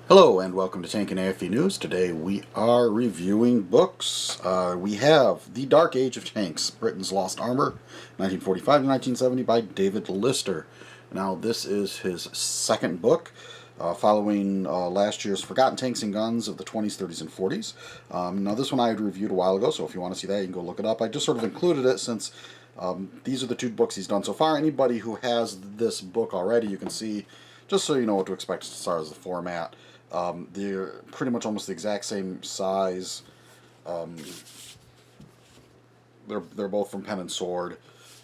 Hello and welcome to Tank and AFE News. Today we are reviewing books. We have The Dark Age of Tanks, Britain's Lost Armour, 1945 to 1970 by David Lister. Now this is his second book, following last year's Forgotten Tanks and Guns of the 20s, 30s, and 40s. Now this one I had reviewed a while ago, so if you want to see that you can go look it up. I just sort of included it since these are the two books he's done so far. Anybody who has this book already, you can see, just so you know what to expect as far as the format. They're pretty much almost the exact same size. Um, they're both from Pen and Sword.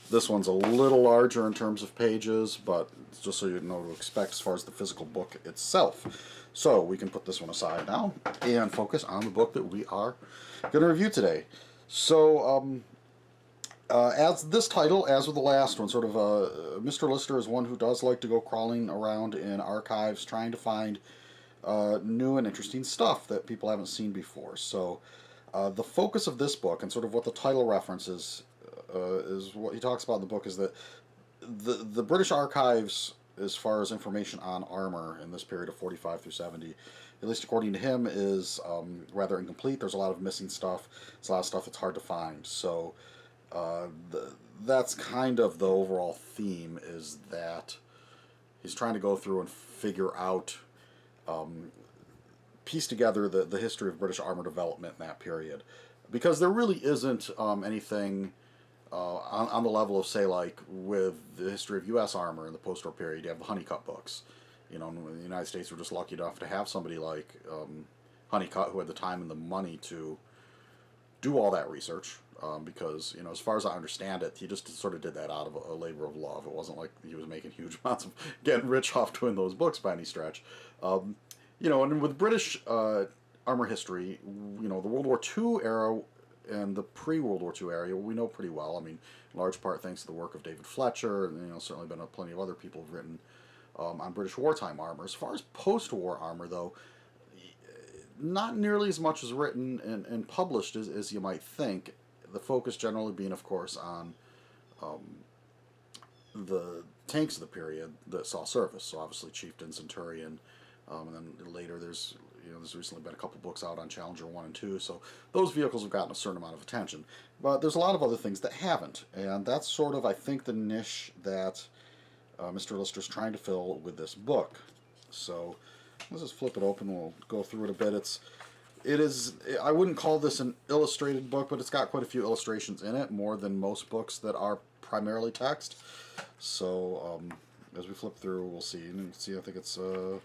This one's a little larger in terms of pages, but just so you know what to expect as far as the physical book itself. So we can put this one aside now and focus on the book that we are going to review today. So, as this title, as with the last one, sort of Mr. Lister is one who does like to go crawling around in archives trying to find new and interesting stuff that people haven't seen before. So the focus of this book and sort of what the title references is what he talks about in the book is that the British archives, as far as information on armor in this period of 45 through 70, at least according to him, is rather incomplete. There's a lot of missing stuff. There's a lot of stuff that's hard to find. So that's kind of the overall theme, is that he's trying to go through and figure out, piece together the history of British armor development in that period. Because there really isn't anything on the level of, say, like with the history of U.S. armor in the post-war period. You have the Honeycutt books. You know, in the United States, we're just lucky enough to have somebody like Honeycutt, who had the time and the money to do all that research. Because, you know, as far as I understand it, he just sort of did that out of a labor of love. It wasn't like he was making huge amounts of getting rich off doing those books by any stretch. You know, and with British armor history, you know, the World War II era and the pre-World War II area, we know pretty well. I mean, in large part thanks to the work of David Fletcher, and, you know, certainly been plenty of other people who've written on British wartime armor. As far as post-war armor, though, not nearly as much is written and published as you might think. The focus generally being, of course, on the tanks of the period that saw service. So obviously Chieftain, Centurion, and then later there's recently been a couple books out on Challenger 1 and 2. So those vehicles have gotten a certain amount of attention. But there's a lot of other things that haven't. And that's sort of, I think, the niche that Mr. Lister's trying to fill with this book. So let's just flip it open. We'll go through it a bit. It is, I wouldn't call this an illustrated book, but it's got quite a few illustrations in it, more than most books that are primarily text. So as we flip through, we'll see. And you can see, I think it's so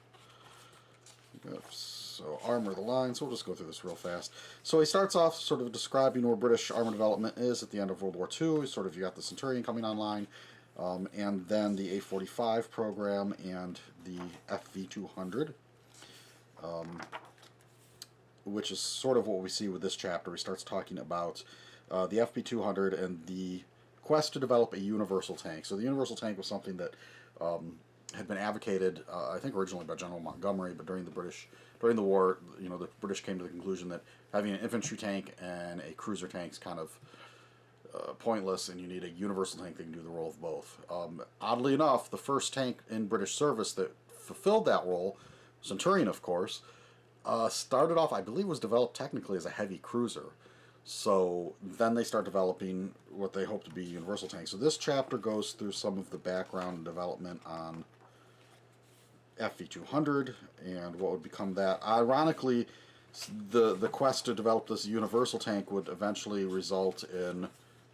Armor the Line. So we'll just go through this real fast. So he starts off sort of describing where British armor development is at the end of World War II. Sort of, you got the Centurion coming online, and then the A45 program and the FV200. Which is sort of what we see with this chapter. He starts talking about the FB200 and the quest to develop a universal tank. So the universal tank was something that had been advocated, I think originally by General Montgomery, but during the war, you know, the British came to the conclusion that having an infantry tank and a cruiser tank is kind of pointless, and you need a universal tank that can do the role of both. Oddly enough, the first tank in British service that fulfilled that role, Centurion, of course, started off, I believe, was developed technically as a heavy cruiser. So then they start developing what they hope to be universal tanks. So this chapter goes through some of the background and development on FV200 and what would become that. Ironically, the quest to develop this universal tank would eventually result in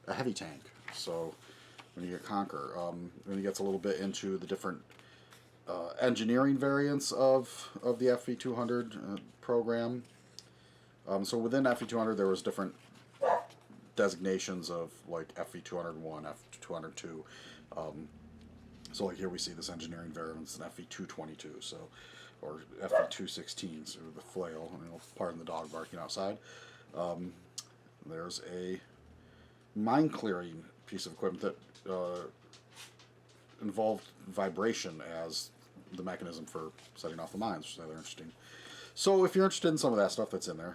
a heavy tank. So when you get Conquer, when he gets a little bit into the different engineering variants of the FV200 program. So within FV200 there was different designations of like FV201, FV202. So like here we see this engineering variants in FV222, so, or FV216, so the flail, you know, pardon the dog barking outside. There's a mine clearing piece of equipment that involved vibration as the mechanism for setting off the mines, which is rather interesting. So if you're interested in some of that stuff that's in there,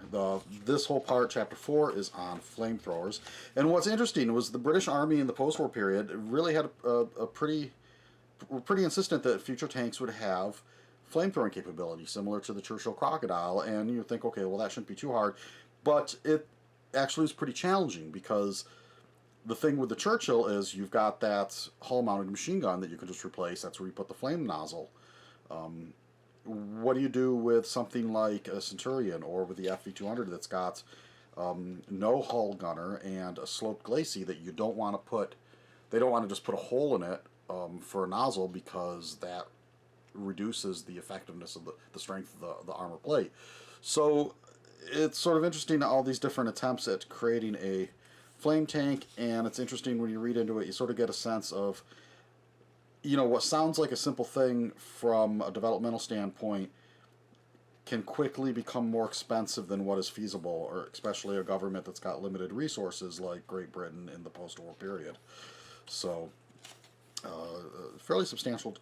this whole part, Chapter 4, is on flamethrowers. And what's interesting was the British Army in the post-war period really had were pretty insistent that future tanks would have flamethrowing capability, similar to the Churchill Crocodile, and you think, okay, well, that shouldn't be too hard, but it actually is pretty challenging, because the thing with the Churchill is you've got that hull-mounted machine gun that you can just replace. That's where you put the flame nozzle. What do you do with something like a Centurion, or with the FV200 that's got no hull gunner and a sloped glacis that you don't want to put? They don't want to just put a hole in it for a nozzle, because that reduces the effectiveness of the strength of the armor plate. So it's sort of interesting, all these different attempts at creating a flame tank, and it's interesting when you read into it, you sort of get a sense of, you know, what sounds like a simple thing from a developmental standpoint can quickly become more expensive than what is feasible, or especially a government that's got limited resources like Great Britain in the post-war period. So, fairly substantial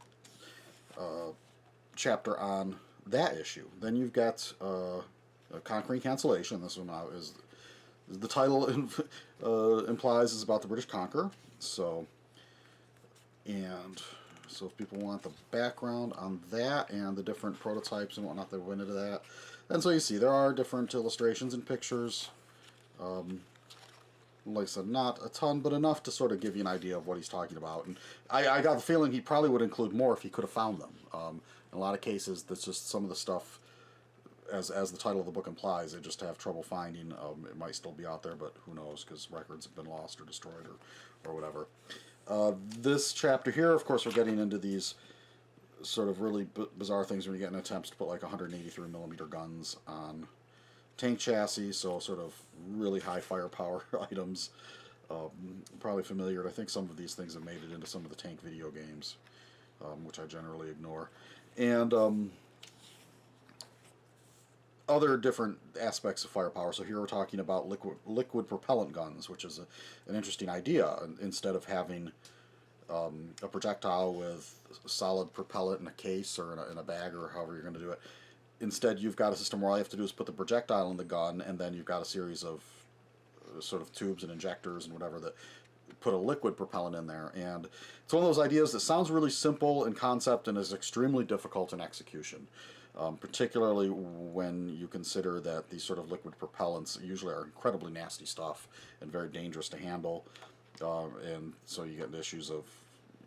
chapter on that issue. Then you've got Conquering Cancellation. This one is the title implies is about the British conqueror. So, and so if people want the background on that and the different prototypes and whatnot, they went into that. And so you see there are different illustrations and pictures. Like I said, not a ton, but enough to sort of give you an idea of what he's talking about. And I got the feeling he probably would include more if he could have found them. In a lot of cases, that's just some of the stuff, as the title of the book implies, they just have trouble finding. It might still be out there, but who knows, because records have been lost or destroyed or whatever. This chapter here, of course, we're getting into these sort of really bizarre things when you get in attempts to put like 183mm guns on tank chassis, so sort of really high firepower items. Probably familiar. I think some of these things have made it into some of the tank video games, which I generally ignore. And other different aspects of firepower. So here we're talking about liquid propellant guns, which is an interesting idea. Instead of having a projectile with solid propellant in a case or in a bag or however you're going to do it, instead you've got a system where all you have to do is put the projectile in the gun, and then you've got a series of sort of tubes and injectors and whatever that put a liquid propellant in there. And it's one of those ideas that sounds really simple in concept and is extremely difficult in execution. Particularly when you consider that these sort of liquid propellants usually are incredibly nasty stuff and very dangerous to handle, and so you get into issues of,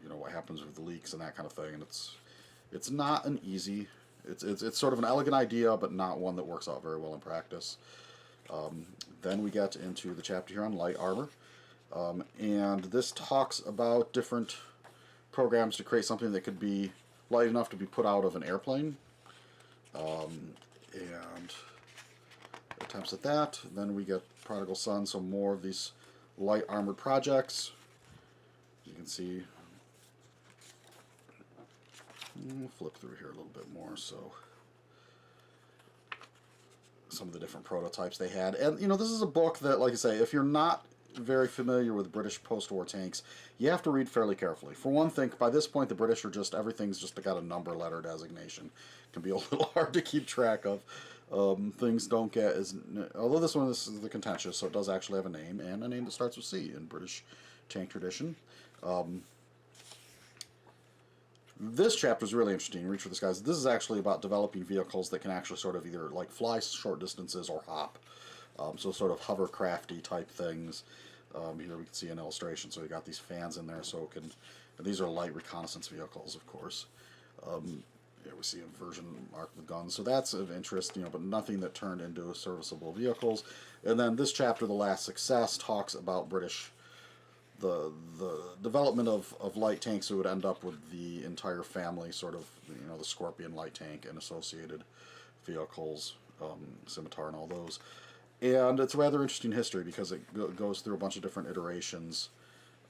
you know, what happens with the leaks and that kind of thing. And it's not an easy. It's sort of an elegant idea, but not one that works out very well in practice. Then we get into the chapter here on light armor, and this talks about different programs to create something that could be light enough to be put out of an airplane. And attempts at that. Then we get Prodigal Son, so more of these light armored projects. You can see, we'll flip through here a little bit more. So some of the different prototypes they had. And, you know, this is a book that, like I say, if you're not very familiar with British post-war tanks, you have to read fairly carefully. For one thing, by this point, the British are just, everything's just got a number letter designation. It can be a little hard to keep track of. Things don't get as, although this one is the contentious, so it does actually have a name, and a name that starts with C in British tank tradition. This chapter is really interesting. Reach for the skies. This is actually about developing vehicles that can actually sort of either like fly short distances or hop. So sort of hovercrafty type things. Here we can see an illustration. So you got these fans in there, so it can. And these are light reconnaissance vehicles, of course. Here we see a version marked with guns. So that's of interest, you know, but nothing that turned into serviceable vehicles. And then this chapter, The Last Success, talks about the development of light tanks that would end up with the entire family, sort of, you know, the Scorpion light tank and associated vehicles, Scimitar and all those. And it's a rather interesting history because it goes through a bunch of different iterations.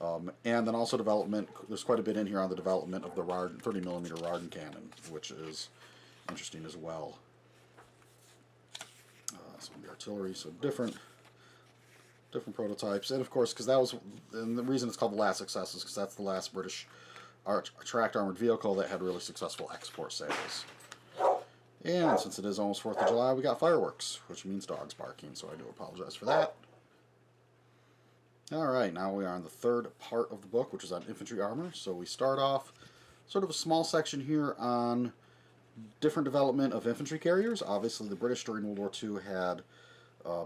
And then also development, there's quite a bit in here on the development of the 30mm Rarden cannon, which is interesting as well. Some of the artillery, so different prototypes. And of course, because that was, and the reason it's called The Last Success is because that's the last British tracked armored vehicle that had really successful export sales. And since it is almost 4th of July, we got fireworks, which means dogs barking, so I do apologize for that. Alright, now we are on the third part of the book, which is on infantry armor. So we start off sort of a small section here on different development of infantry carriers. Obviously, the British during World War II had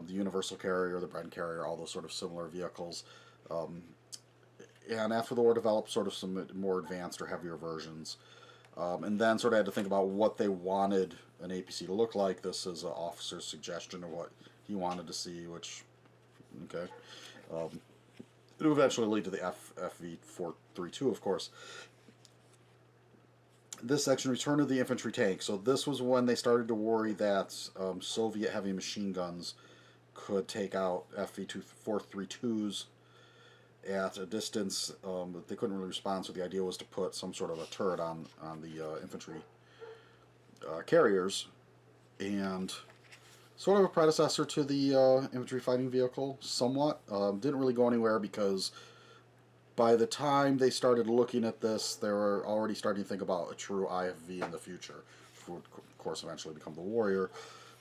the Universal Carrier, the Bren Carrier, all those sort of similar vehicles. Um, and after the war, developed sort of some more advanced or heavier versions. And then sort of had to think about what they wanted an APC to look like. This is an officer's suggestion of what he wanted to see, which, okay. It would eventually lead to the FV432, of course. This section, Return of the Infantry Tank. So this was when they started to worry that Soviet heavy machine guns could take out FV432s at a distance that they couldn't really respond, so the idea was to put some sort of a turret on the infantry carriers, and sort of a predecessor to the infantry fighting vehicle, somewhat. Didn't really go anywhere because by the time they started looking at this, they were already starting to think about a true IFV in the future, which would, of course, eventually become the Warrior.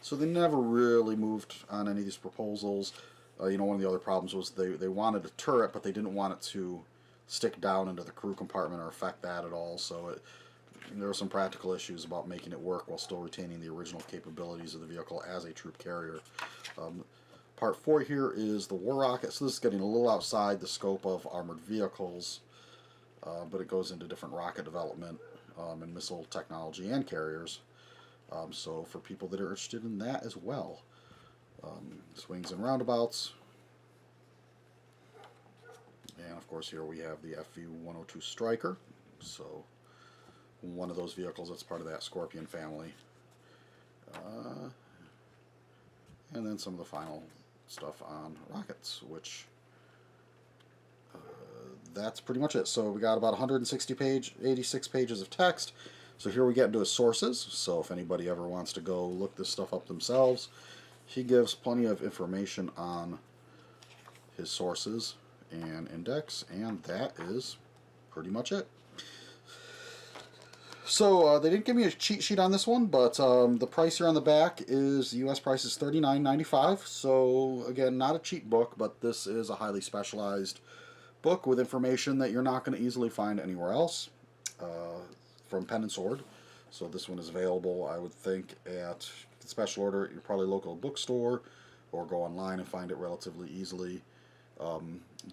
So they never really moved on any of these proposals. One of the other problems was they wanted a turret, but they didn't want it to stick down into the crew compartment or affect that at all. So there were some practical issues about making it work while still retaining the original capabilities of the vehicle as a troop carrier. Part 4 here is the War Rocket. So this is getting a little outside the scope of armored vehicles, but it goes into different rocket development and missile technology and carriers. So for people that are interested in that as well. Swings and roundabouts. And of course here we have the FV102 Striker. So one of those vehicles that's part of that Scorpion family. And then some of the final stuff on rockets, which that's pretty much it. So we got about 86 pages of text. So here we get into his sources. So if anybody ever wants to go look this stuff up themselves, he gives plenty of information on his sources and index, and that is pretty much it. So they didn't give me a cheat sheet on this one, but the price here on the back is, the US price is $39.95. So again, not a cheap book, but this is a highly specialized book with information that you're not going to easily find anywhere else from Pen and Sword. So this one is available, I would think, at special order at your probably local bookstore, or go online and find it relatively easily.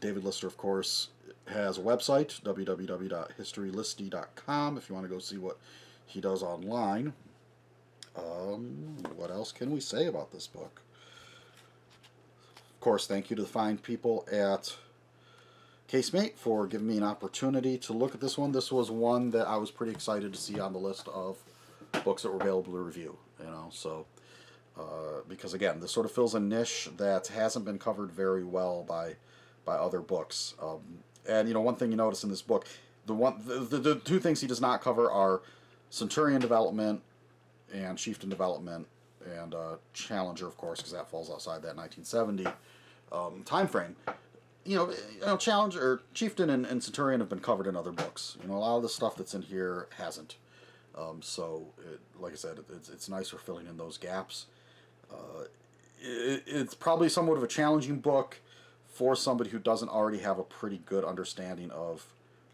David Lister, of course, has a website, www.historylisty.com, if you want to go see what he does online. What else can we say about this book? Of course, thank you to the fine people at Casemate for giving me an opportunity to look at this one. This was one that I was pretty excited to see on the list of books that were available to review, so because again, this sort of fills a niche that hasn't been covered very well by other books. And one thing you notice in this book, the two things he does not cover are Centurion development and Chieftain development, and Challenger, of course, because that falls outside that 1970 time frame. Challenger, Chieftain, and Centurion have been covered in other books. A lot of the stuff that's in here hasn't. So, like I said, it's nice for filling in those gaps. It's probably somewhat of a challenging book for somebody who doesn't already have a pretty good understanding of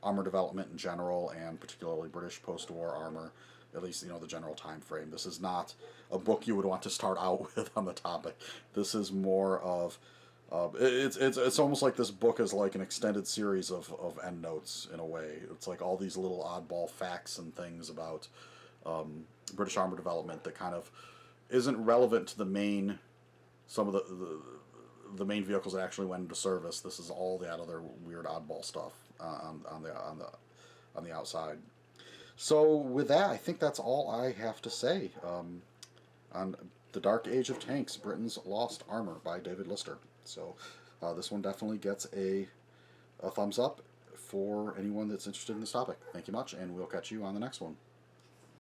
armor development in general, and particularly British post-war armor, at least the general time frame. This is not a book you would want to start out with on the topic. This is more of it's almost like this book is like an extended series of endnotes in a way. It's like all these little oddball facts and things about British armor development that kind of isn't relevant to the main, some of the main vehicles that actually went into service. This is all that other weird oddball stuff on the outside. So with that, I think that's all I have to say on The Dark Age of Tanks, Britain's Lost Armour by David Lister. So this one definitely gets a thumbs up for anyone that's interested in this topic. Thank you much, and we'll catch you on the next one.